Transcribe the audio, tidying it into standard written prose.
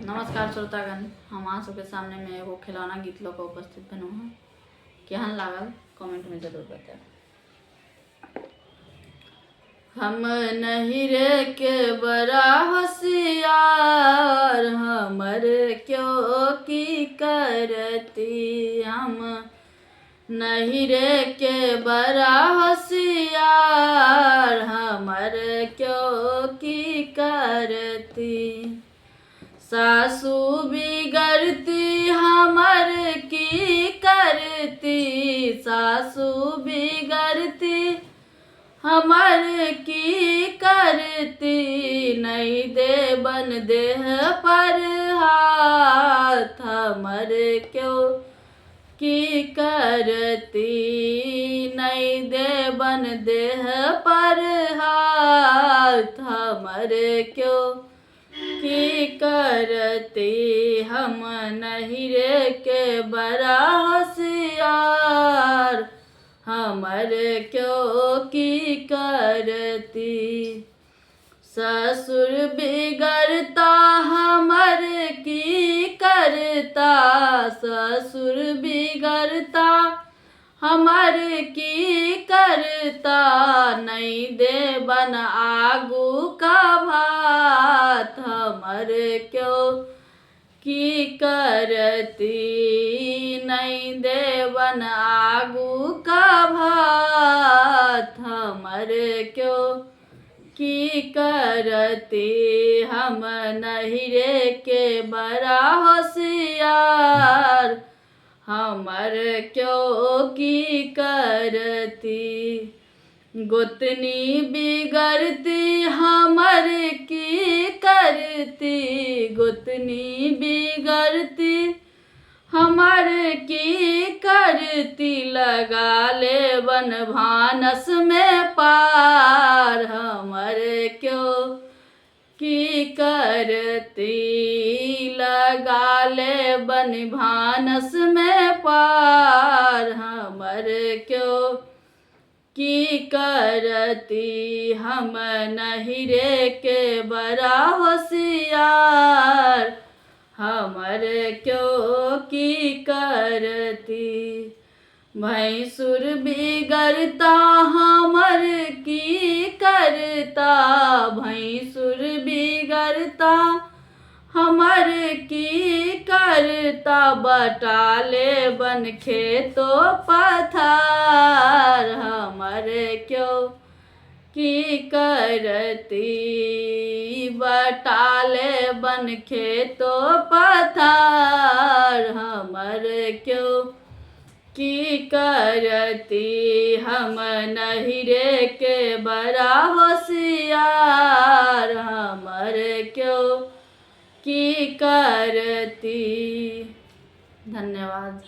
नमस्कार श्रोतागण, हम आप सबके सामने में एगो खिलौना गीत लोग उपस्थित बनो है। केहन लागल कमेंट में जरूर बताएं। हम नहीं रे के बड़ा होशियार, हमर क्यों की करती। हम नहीं रे के बड़ा होशियार, हमर क्यों की करती। सासू बिगड़ती हमर की करती, सासू बिगड़ती हमर की करती। नहीं दे बन देह पर हाथ, हमर क्यों की करती। नहीं दे बन देह पर हाथ, हमर क्यों की करती। हम नहीं रे के बड़ा होशियार, हमर क्यों की करती। ससुर बिगड़ता हमर की करता, ससुर बिगड़ता हमर की करता। नहीं दे बन आगू का भात, हमर क्यों की करती। नहीं दे बन आगू का भात, हमर क्यों की करती। हम नहीं रे के बड़ा होशियार, हमर क्यों की करती। गोतनी बिगड़ती हमर की करती, गोतनी बिगड़ती हमर की करती। लगा ले बन भानस में पार, हमर क्यों की करती। लगा ले बन भानस में पार, हमर क्यों की करती। हम नहीं रे के बड़ा होशियार, हमर क्यों की करती। भैंसुर बिगड़ता हमर की करता, भैंसुर बिगड़ता हमर की करता। बटाले बन खेतो पथार, हमर क्यों की करती। बटाले बन खेतो पथार, हमर क्यों की करती। हम नहीं रे के बड़ा होशियार, हमर क्यों की करती। धन्यवाद।